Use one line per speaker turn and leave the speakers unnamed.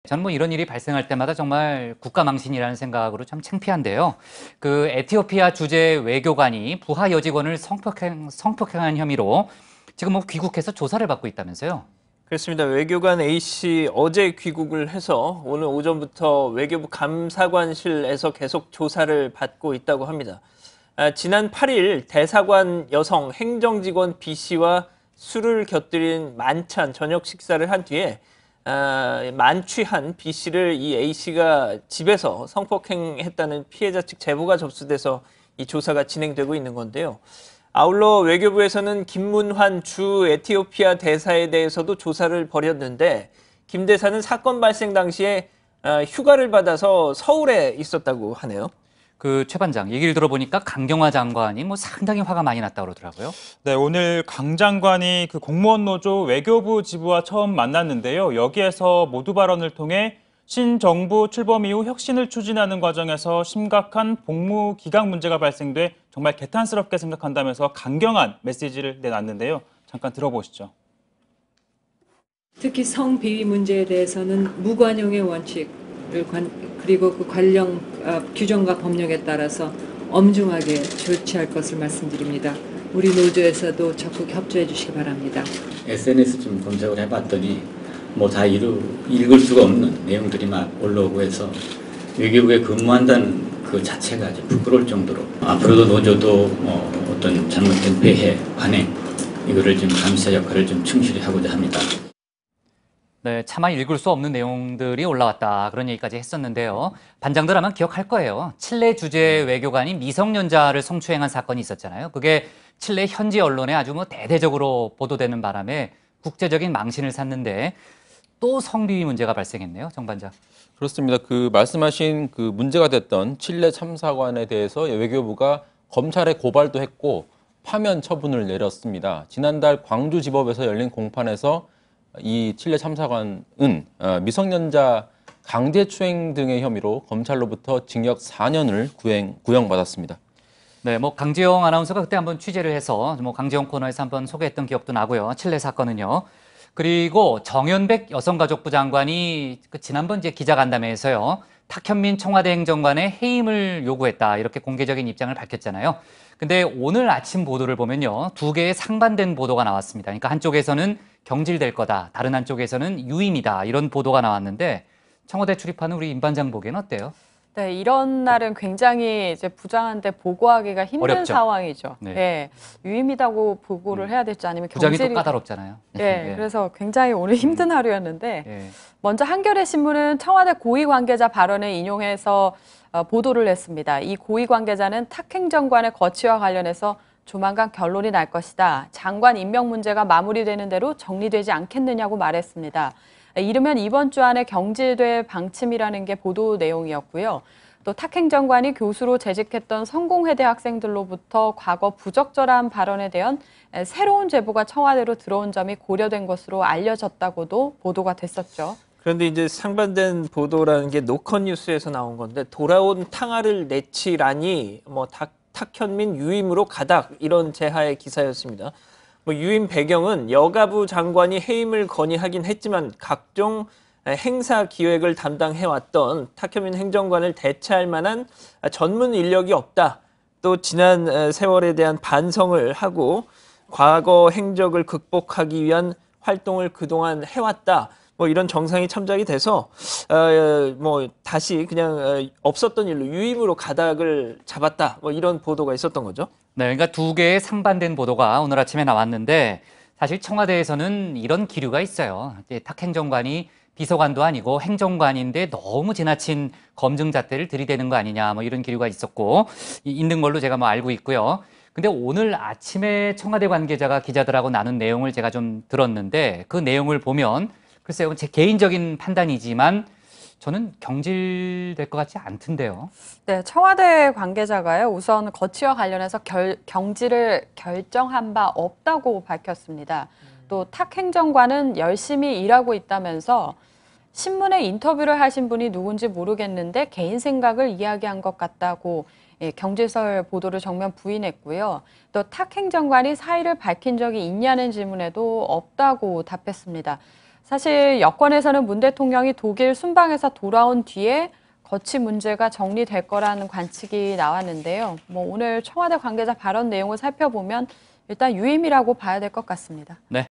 저는 뭐 이런 일이 발생할 때마다 정말 국가망신이라는 생각으로 참 창피한데요. 그 에티오피아 주재 외교관이 부하 여직원을 성폭행한 혐의로 지금 뭐 귀국해서 조사를 받고 있다면서요.
그렇습니다. 외교관 A씨 어제 귀국을 해서 오늘 오전부터 외교부 감사관실에서 계속 조사를 받고 있다고 합니다. 지난 8일 대사관 여성 행정직원 B씨와 술을 곁들인 만찬 저녁 식사를 한 뒤에 만취한 B씨를 이 A씨가 집에서 성폭행했다는 피해자 측 제보가 접수돼서 이 조사가 진행되고 있는 건데요. 아울러 외교부에서는 김문환 주 에티오피아 대사에 대해서도 조사를 벌였는데 김 대사는 사건 발생 당시에 휴가를 받아서 서울에 있었다고 하네요.
그 최 반장 얘기를 들어보니까 강경화 장관이 뭐 상당히 화가 많이 났다고 그러더라고요.
네, 오늘 강 장관이 그 공무원 노조 외교부 지부와 처음 만났는데요. 여기에서 모두 발언을 통해 신정부 출범 이후 혁신을 추진하는 과정에서 심각한 복무 기강 문제가 발생돼 정말 개탄스럽게 생각한다면서 강경한 메시지를 내놨는데요. 잠깐 들어보시죠.
특히 성비위 문제에 대해서는 무관용의 원칙을 그리고 그 관련 규정과 법령에 따라서 엄중하게 조치할 것을 말씀드립니다. 우리 노조에서도 적극 협조해 주시기 바랍니다.
SNS 좀 검색을 해봤더니 뭐 다 읽을 수가 없는 내용들이 막 올라오고 해서 외교부에 근무한다는 그 자체가 좀 부끄러울 정도로 앞으로도 노조도 어떤 잘못된 폐해, 관행 이거를 좀 감사 역할을 좀 충실히 하고자 합니다.
네, 차마 읽을 수 없는 내용들이 올라왔다. 그런 얘기까지 했었는데요. 반장들 아마 기억할 거예요. 칠레 주재 외교관이 미성년자를 성추행한 사건이 있었잖아요. 그게 칠레 현지 언론에 아주 뭐 대대적으로 보도되는 바람에 국제적인 망신을 샀는데 또 성비위 문제가 발생했네요. 정 반장.
그렇습니다. 그 말씀하신 그 문제가 됐던 칠레 참사관에 대해서 외교부가 검찰에 고발도 했고 파면 처분을 내렸습니다. 지난달 광주지법에서 열린 공판에서 이 칠레 참사관은 미성년자 강제추행 등의 혐의로 검찰로부터 징역 4년을 구형받았습니다.
네, 뭐 강지영 아나운서가 그때 한번 취재를 해서 뭐 강지영 코너에서 한번 소개했던 기억도 나고요. 칠레 사건은요. 그리고 정연백 여성가족부 장관이 지난번 이제 기자간담회에서요. 탁현민 청와대 행정관의 해임을 요구했다. 이렇게 공개적인 입장을 밝혔잖아요. 근데 오늘 아침 보도를 보면요. 두 개의 상반된 보도가 나왔습니다. 그러니까 한쪽에서는 경질될 거다. 다른 한쪽에서는 유임이다. 이런 보도가 나왔는데 청와대 출입하는 우리 임 반장 보기에는 어때요?
네, 이런 날은 굉장히 이제 부장한테 보고하기가 힘든
어렵죠.
상황이죠.
네.
네, 유임이라고 보고를 해야 될지 아니면
부장이
경질이
또 까다롭잖아요.
네, 그래서 굉장히 오늘 힘든 하루였는데
예.
먼저 한겨레 신문은 청와대 고위 관계자 발언을 인용해서 보도를 했습니다. 이 고위 관계자는 탁 행정관의 거취와 관련해서 조만간 결론이 날 것이다. 장관 임명 문제가 마무리되는 대로 정리되지 않겠느냐고 말했습니다. 이르면 이번 주 안에 경질될 방침이라는 게 보도 내용이었고요. 또 탁 행정관이 교수로 재직했던 성공회대 학생들로부터 과거 부적절한 발언에 대한 새로운 제보가 청와대로 들어온 점이 고려된 것으로 알려졌다고도 보도가 됐었죠.
그런데 이제 상반된 보도라는 게 노컷 뉴스에서 나온 건데 돌아온 탕화를 내치라니 뭐 탁현민 유임으로 가닥 이런 제하의 기사였습니다. 뭐 유임 배경은 여가부 장관이 해임을 건의하긴 했지만 각종 행사 기획을 담당해왔던 탁현민 행정관을 대체할 만한 전문 인력이 없다. 또 지난 세월에 대한 반성을 하고 과거 행적을 극복하기 위한 활동을 그동안 해왔다. 뭐 이런 정상이 참작이 돼서 뭐 다시 그냥 없었던 일로 유임으로 가닥을 잡았다. 뭐 이런 보도가 있었던 거죠.
네, 그러니까 두 개의 상반된 보도가 오늘 아침에 나왔는데 사실 청와대에서는 이런 기류가 있어요. 이제 탁 행정관이 비서관도 아니고 행정관인데 너무 지나친 검증 잣대를 들이대는 거 아니냐 뭐 이런 기류가 있었고 있는 걸로 제가 뭐 알고 있고요. 근데 오늘 아침에 청와대 관계자가 기자들하고 나눈 내용을 제가 좀 들었는데 그 내용을 보면 글쎄요, 제 개인적인 판단이지만 저는 경질될 것 같지 않던데요.
네, 청와대 관계자가요. 우선 거취와 관련해서 경질을 결정한 바 없다고 밝혔습니다. 또 탁 행정관은 열심히 일하고 있다면서 신문에 인터뷰를 하신 분이 누군지 모르겠는데 개인 생각을 이야기한 것 같다고 경질설 보도를 정면 부인했고요. 또 탁 행정관이 사의를 밝힌 적이 있냐는 질문에도 없다고 답했습니다. 사실 여권에서는 문 대통령이 독일 순방에서 돌아온 뒤에 거취 문제가 정리될 거라는 관측이 나왔는데요. 오늘 청와대 관계자 발언 내용을 살펴보면 일단 유임이라고 봐야 될 것 같습니다.
네.